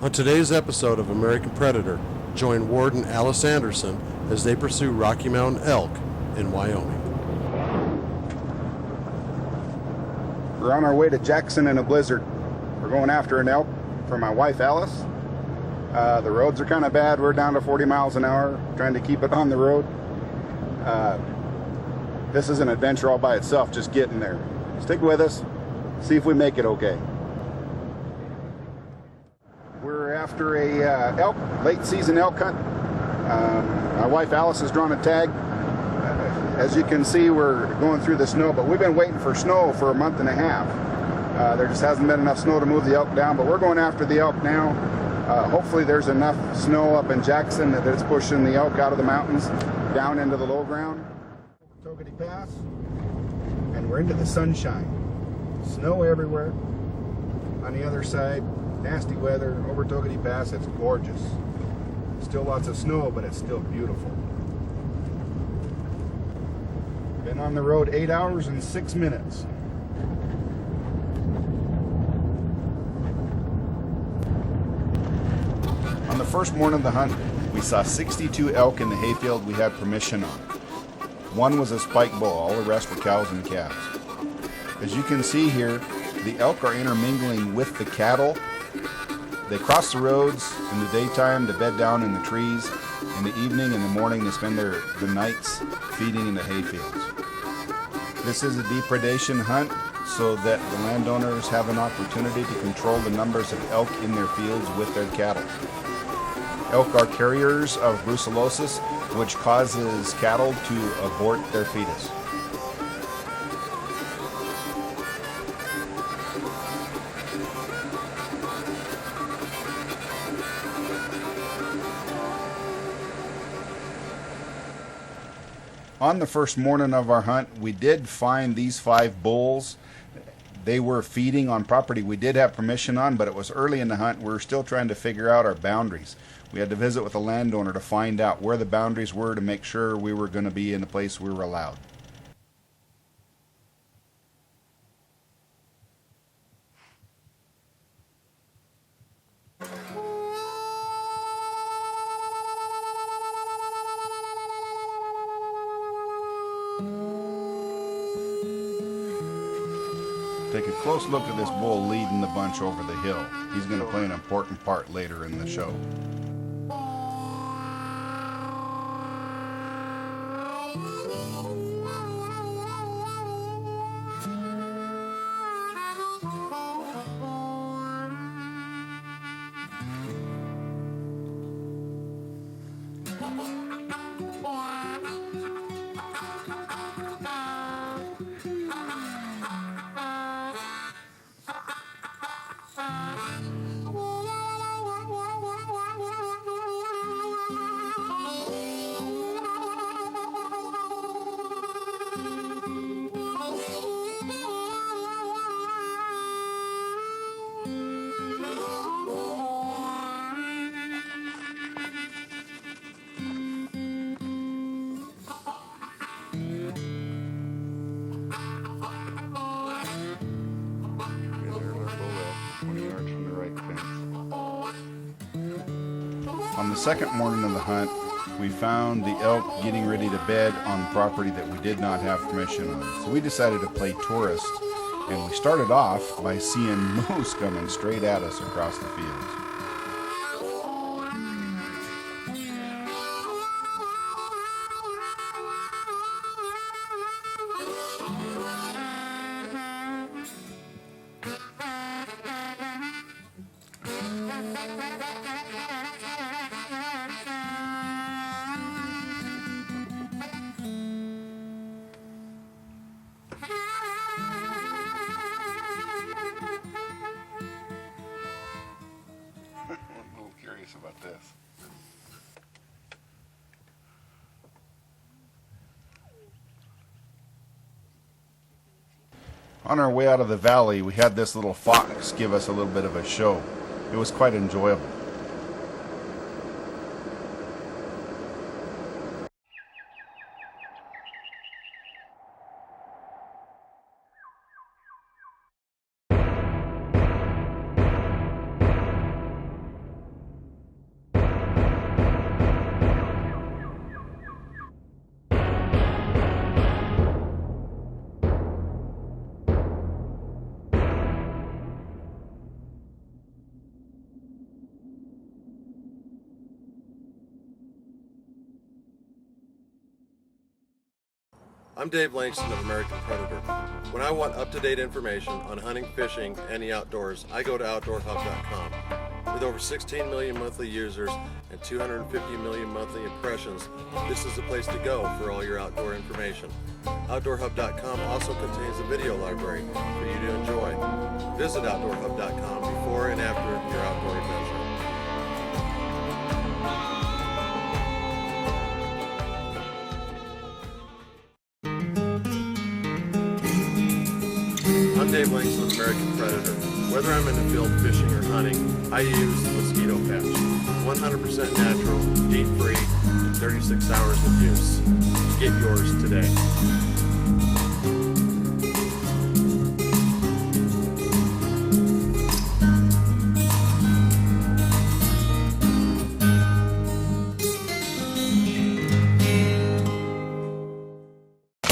On today's episode of American Predator, join Warden Alice Anderson as they pursue Rocky Mountain elk in Wyoming. We're on our way to Jackson in a blizzard. We're going after an elk for my wife Alice. The roads are kind of bad. We're down to 40 miles an hour, trying to keep it on the road. This is an adventure all by itself, just getting there. Stick with us, see if we make it okay. We're after a elk, late season elk hunt. My wife Alice has drawn a tag. As you can see, we're going through the snow, but we've been waiting for snow for a month and a half. There just hasn't been enough snow to move the elk down, but we're going after the elk now. Hopefully there's enough snow up in Jackson that it's pushing the elk out of the mountains down into the low ground. Togety Pass, and we're into the sunshine. Snow everywhere. On the other side, nasty weather over Togety Pass. It's gorgeous. Still lots of snow, but it's still beautiful. Been on the road 8 hours and 6 minutes. On the first morning of the hunt, we saw 62 elk in the hayfield we had permission on. One was a spike bull, all the rest were cows and calves. As you can see here, the elk are intermingling with the cattle. They cross the roads in the daytime to bed down in the trees. In the evening and the morning, they spend the nights feeding in the hayfields. This is a depredation hunt so that the landowners have an opportunity to control the numbers of elk in their fields with their cattle. Elk are carriers of brucellosis, which causes cattle to abort their fetus. On the first morning of our hunt, we did find these 5 bulls. They were feeding on property we did have permission on, but it was early in the hunt. We were still trying to figure out our boundaries. We had to visit with a landowner to find out where the boundaries were to make sure we were going to be in the place we were allowed. Take a close look at this bull leading the bunch over the hill. He's going to play an important part later in the show. On the second morning of the hunt, we found the elk getting ready to bed on property that we did not have permission on. So we decided to play tourist, and we started off by seeing moose coming straight at us across the fields. About this. On our way out of the valley, we had this little fox give us a little bit of a show. It was quite enjoyable. I'm Dave Langston of American Predator. When I want up-to-date information on hunting, fishing, and the outdoors, I go to OutdoorHub.com. With over 16 million monthly users and 250 million monthly impressions, this is the place to go for all your outdoor information. OutdoorHub.com also contains a video library for you to enjoy. Visit OutdoorHub.com before and after your outdoor adventure. I'm Dave Langston of American Predator. Whether I'm in the field fishing or hunting, I use the mosquito patch. 100% natural, DEET-free, and 36 hours of use. Get yours today.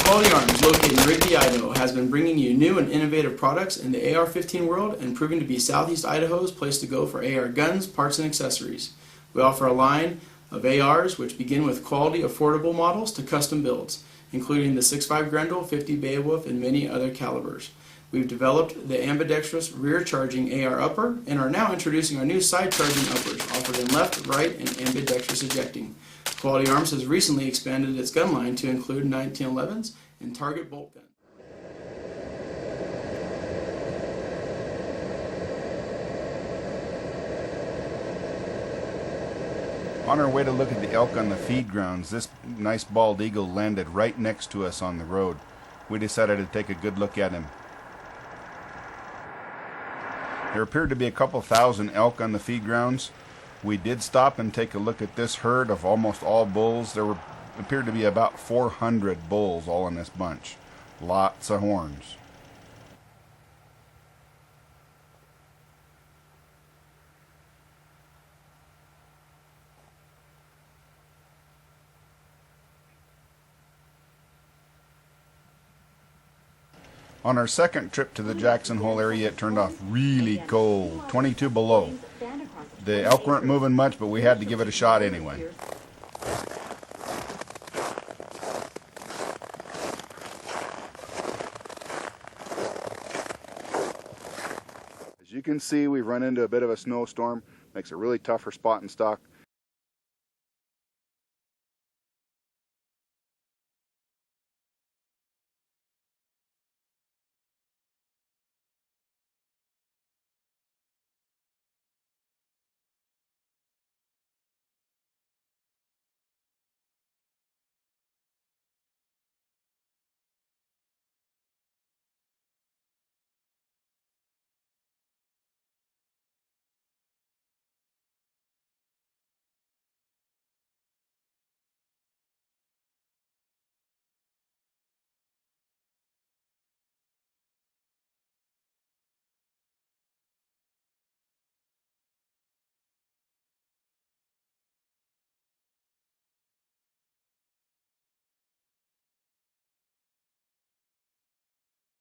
Quality Arms, located in Rigby, Idaho, has been bringing you new and innovative products in the AR-15 world and proving to be Southeast Idaho's place to go for AR guns, parts, and accessories. We offer a line of ARs which begin with quality, affordable models to custom builds, including the 6.5 Grendel, 50 Beowulf, and many other calibers. We've developed the ambidextrous rear-charging AR upper and are now introducing our new side-charging uppers, offered in left, right, and ambidextrous ejecting. Quality Arms has recently expanded its gun line to include 1911s and target bolt guns. On our way to look at the elk on the feed grounds, this nice bald eagle landed right next to us on the road. We decided to take a good look at him. There appeared to be a couple thousand elk on the feed grounds. We did stop and take a look at this herd of almost all bulls. There appeared to be about 400 bulls all in this bunch. Lots of horns. On our second trip to the Jackson Hole area, it turned off really cold, 22 below. The elk weren't moving much, but we had to give it a shot anyway. As you can see, we've run into a bit of a snowstorm. Makes it really tough for spot and stock.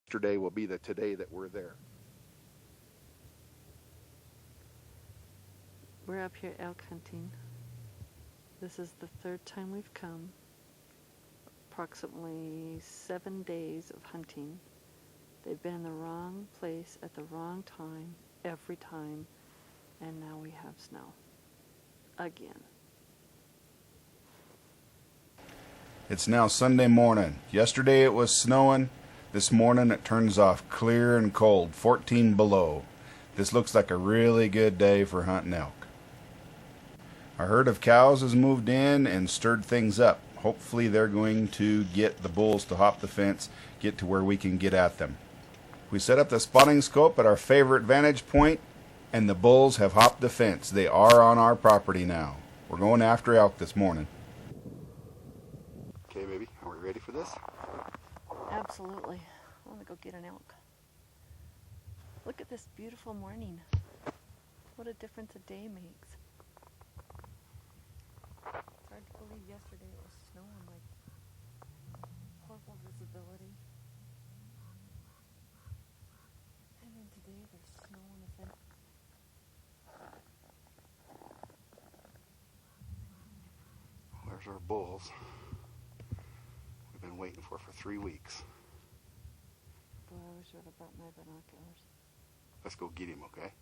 Yesterday will be the today that we're there. We're up here elk hunting. This is the third time we've come. Approximately 7 days of hunting. They've been in the wrong place at the wrong time, every time, and now we have snow. Again. It's now Sunday morning. Yesterday it was snowing. This morning it turns off clear and cold, 14 below. This looks like a really good day for hunting elk. Our herd of cows has moved in and stirred things up. Hopefully they're going to get the bulls to hop the fence, get to where we can get at them. We set up the spotting scope at our favorite vantage point, and the bulls have hopped the fence. They are on our property now. We're going after elk this morning. Okay, baby, are we ready for this? Absolutely. I want to go get an elk. Look at this beautiful morning. What a difference a day makes. It's hard to believe yesterday it was snowing, like horrible visibility. And then today there's snow on the fence. There's our bulls. We've been waiting for 3 weeks. Boy, I wish I would have brought my binoculars. Let's go get him, okay?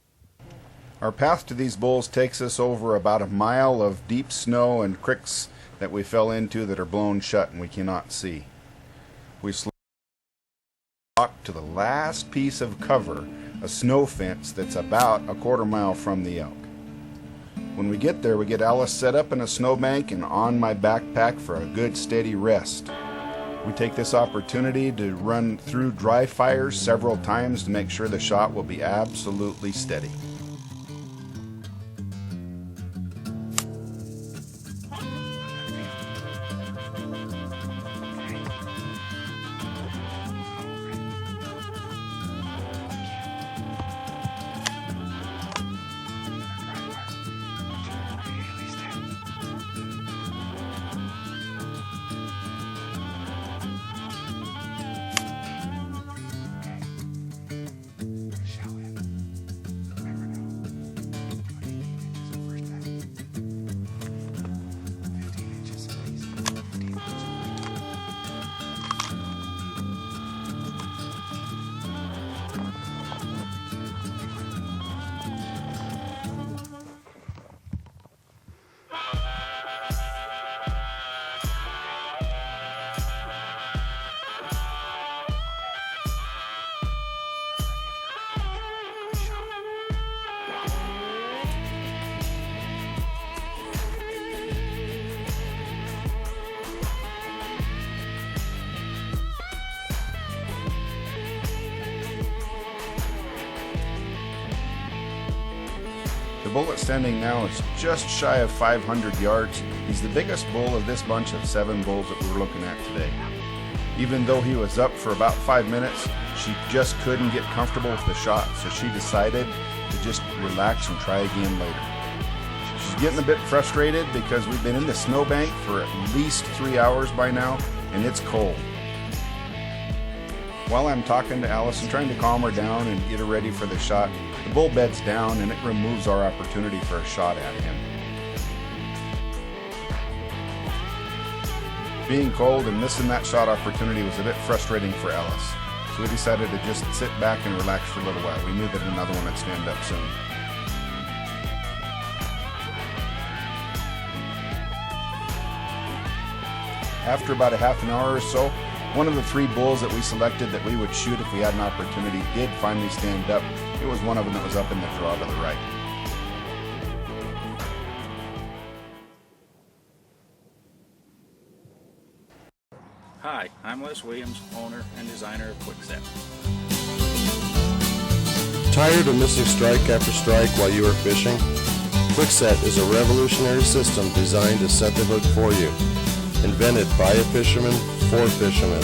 Our path to these bulls takes us over about a mile of deep snow and creeks that we fell into that are blown shut and we cannot see. We walk to the last piece of cover, a snow fence that's about a quarter mile from the elk. When we get there, we get Alice set up in a snowbank and on my backpack for a good steady rest. We take this opportunity to run through dry fires several times to make sure the shot will be absolutely steady. The bull that's standing now is just shy of 500 yards. He's the biggest bull of this bunch of 7 bulls that we're looking at today. Even though he was up for about 5 minutes, she just couldn't get comfortable with the shot, so she decided to just relax and try again later. She's getting a bit frustrated because we've been in the snowbank for at least 3 hours by now, and it's cold. While I'm talking to Alice and trying to calm her down and get her ready for the shot, the bull beds down and it removes our opportunity for a shot at him. Being cold and missing that shot opportunity was a bit frustrating for Alice, so we decided to just sit back and relax for a little while. We knew that another one would stand up soon. After about a half an hour or so, one of the 3 bulls that we selected that we would shoot if we had an opportunity did finally stand up. It was one of them that was up in the draw to the right. Hi, I'm Les Williams, owner and designer of Quickset. Tired of missing strike after strike while you are fishing? Quickset is a revolutionary system designed to set the hook for you. Invented by a fisherman for fishermen.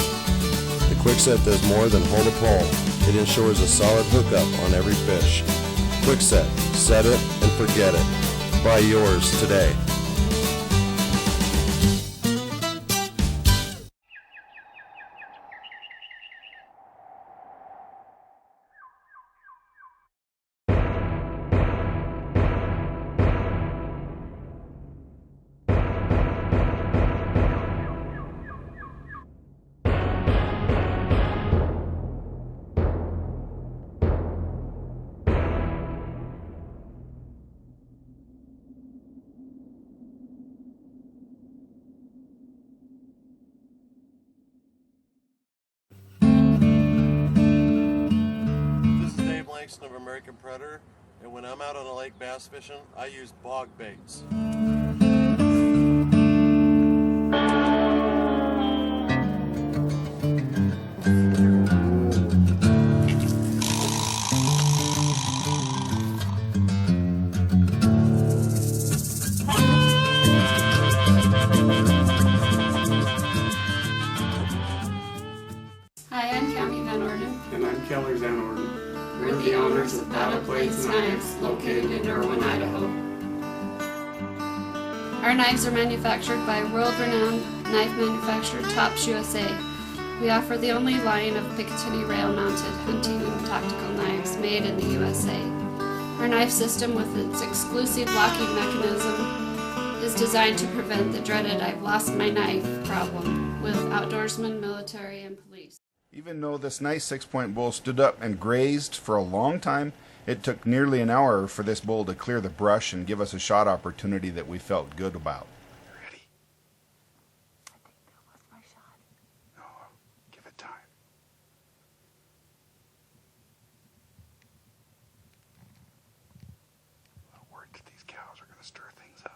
The Quickset does more than hold a pole. It ensures a solid hookup on every fish. Quickset, set it and forget it. Buy yours today. Langston of American Predator, and when I'm out on a lake bass fishing, I use bog baits. Hi, I'm Cammie Van Orden. And I'm Keller Van Orden. We're the owners of Battle Blades Knives, located in Irwin, Idaho. Our knives are manufactured by world-renowned knife manufacturer Tops USA. We offer the only line of Picatinny rail-mounted hunting and tactical knives made in the USA. Our knife system, with its exclusive locking mechanism, is designed to prevent the dreaded "I've lost my knife" problem with outdoorsmen, military, and police. Even though this nice 6-point bull stood up and grazed for a long time, it took nearly an hour for this bull to clear the brush and give us a shot opportunity that we felt good about. Ready? I think that was my shot. No, give it time. I'm worried that these cows are going to stir things up.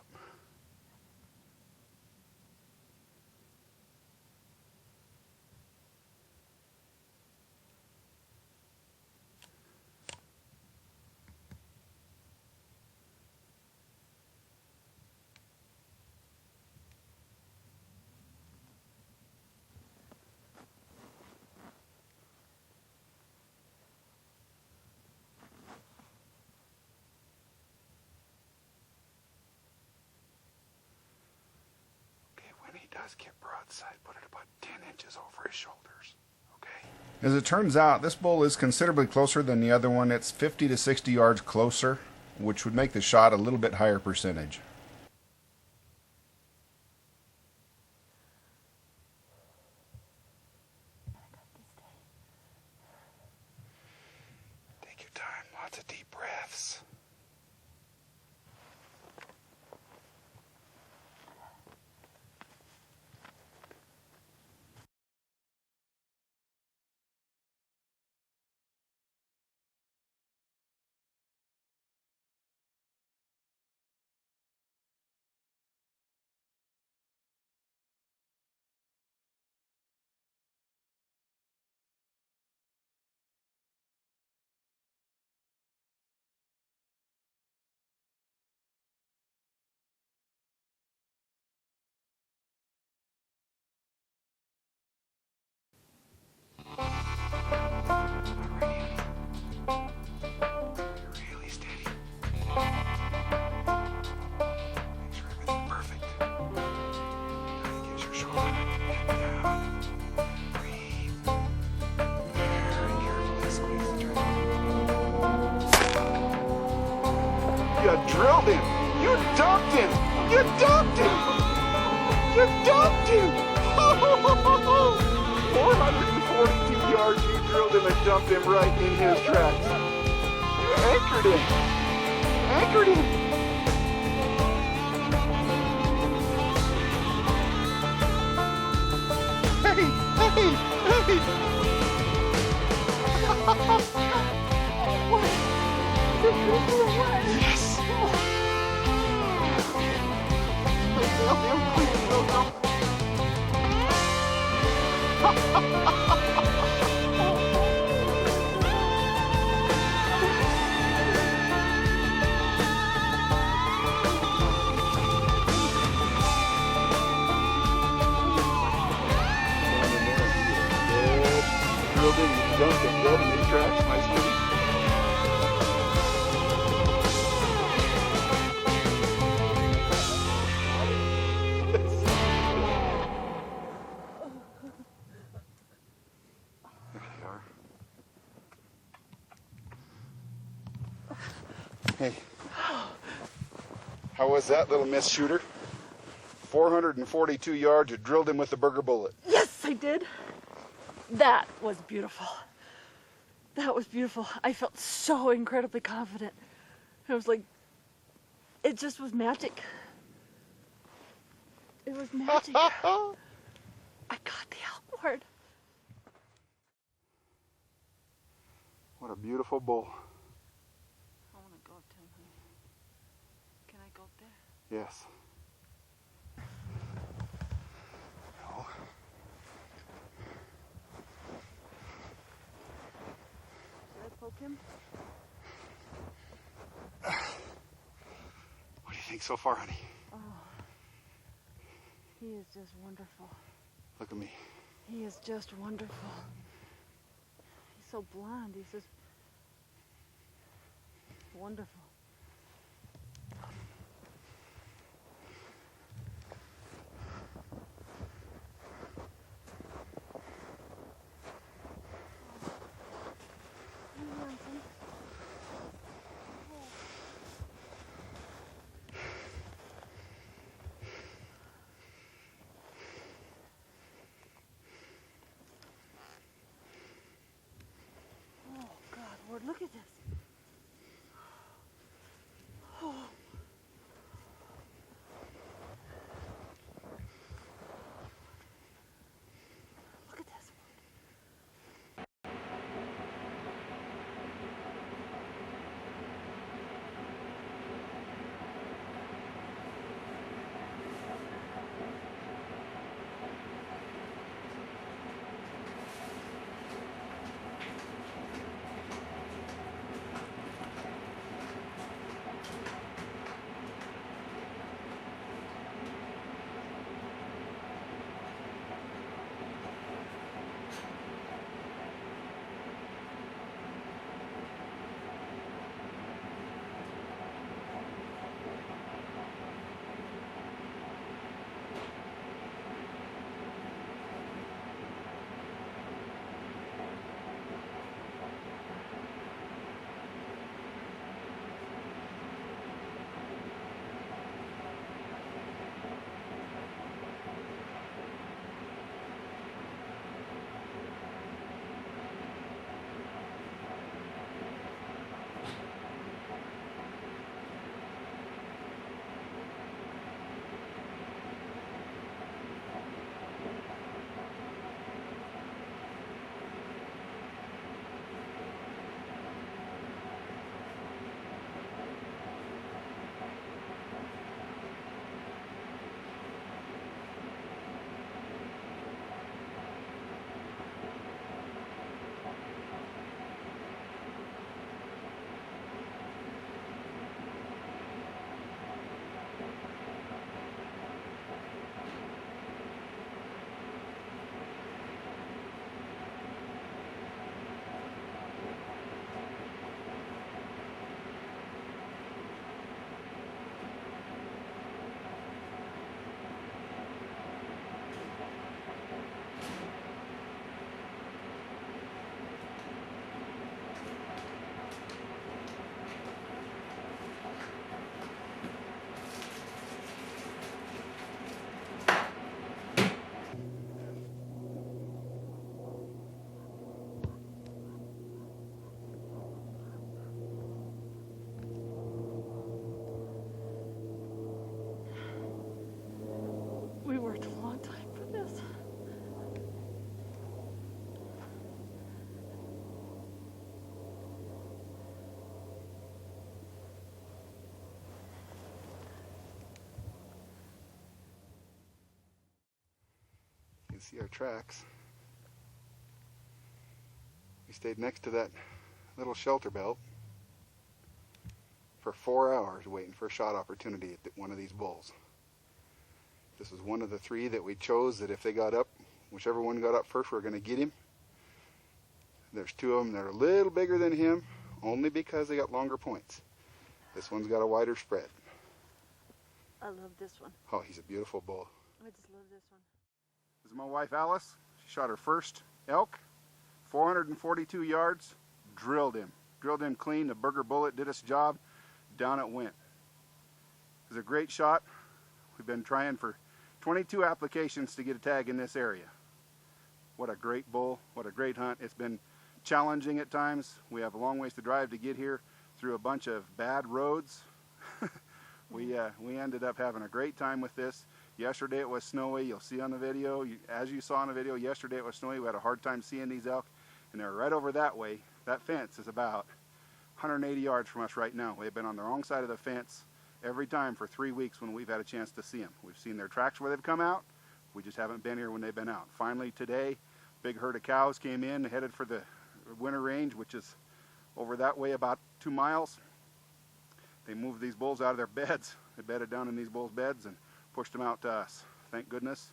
Does get broadside, put it about 10 inches over his shoulders. Okay. As it turns out, this bull is considerably closer than the other one. It's 50 to 60 yards closer, which would make the shot a little bit higher percentage. Take your time, lots of deep breaths. You drilled him! You dumped him! You dumped him! You dumped him! 442 yards, you drilled him and dumped him right in his tracks. You anchored him! Anchored him! Hey! Hey! Hey! Yes! Drilled in, dumped him, dead in his tracks, my sweetie. Hey, how was that, little Miss Shooter? 442 yards, you drilled him with the burger bullet. Yes, I did. That was beautiful. That was beautiful. I felt so incredibly confident. It was like, it just was magic. It was magic. I got the outboard. What a beautiful bull. I want to go up to him, honey. Can I go up there? Yes. No. Should I poke him? What do you think so far, honey? Oh, he is just wonderful. Look at me. He is just wonderful. He's so blonde. He's just wonderful. can see our tracks. We stayed next to that little shelter belt for 4 hours waiting for a shot opportunity at one of these bulls. This was one of the 3 that we chose that if they got up, whichever one got up first, we're going to get him. There's 2 of them that are a little bigger than him, only because they got longer points. This one's got a wider spread. I love this one. Oh, he's a beautiful bull. I just love this one. This is my wife Alice. She shot her first elk, 442 yards, drilled him clean. The burger bullet did its job. Down it went. It was a great shot. We've been trying for 22 applications to get a tag in this area. What a great bull, what a great hunt. It's been challenging at times. We have a long ways to drive to get here through a bunch of bad roads. We ended up having a great time with this. Yesterday it was snowy. You'll see on the video, as you saw in the video, yesterday it was snowy. We had a hard time seeing these elk, and they're right over that way. That fence is about 180 yards from us right now. We've been on the wrong side of the fence every time for 3 weeks when we've had a chance to see them. We've seen their tracks where they've come out. We just haven't been here when they've been out. Finally today, big herd of cows came in, headed for the winter range, which is over that way about 2 miles. They moved these bulls out of their beds. They bedded down in these bulls' beds and pushed them out to us. Thank goodness.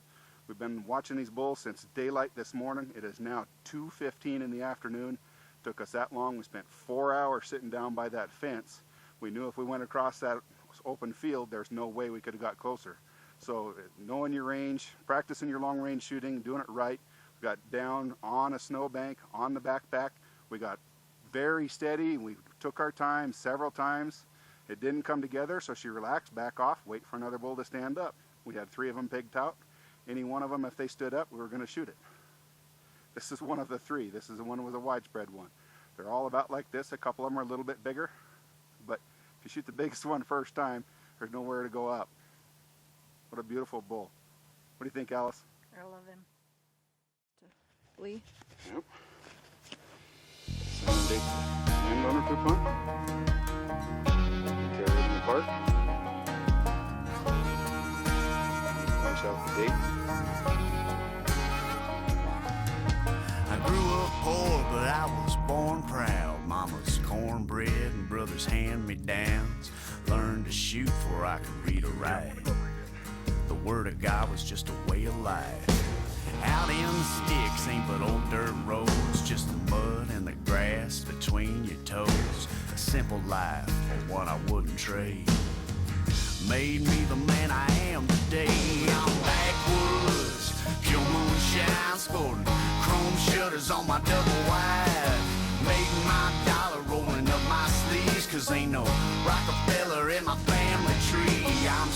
We've been watching these bulls since daylight this morning. It is now 2:15 in the afternoon. Took us that long. We spent 4 hours sitting down by that fence. We knew if we went across that open field, there's no way we could have got closer. So knowing your range, practicing your long range shooting, doing it right. We got down on a snowbank, on the backpack. We got very steady. We took our time several times. It didn't come together, so she relaxed, back off, wait for another bull to stand up. We had 3 of them pigged out. Any one of them, if they stood up, we were going to shoot it. This is one of the 3. This is the one that was a widespread one. They're all about like this. A couple of them are a little bit bigger, but if you shoot the biggest one first time, there's nowhere to go up. What a beautiful bull. What do you think, Alice? I love him. Lee? Yep. Same date. Landowner coupon. Carry it in the park. Punch out the date. I grew up poor, but I was born proud. Mama's cornbread and brother's hand-me-downs. Learned to shoot before I could read or write. The word of God was just a way of life. Out in the sticks ain't but old dirt roads, just the mud and the grass between your toes. A simple life, but one I wouldn't trade. Made me the man I am today. I'm backwoods, pure moonshine, sporting chrome shutters on my double wide. Making my dollar, rolling up my sleeves, 'cause ain't no Rockefeller in my family tree. I'm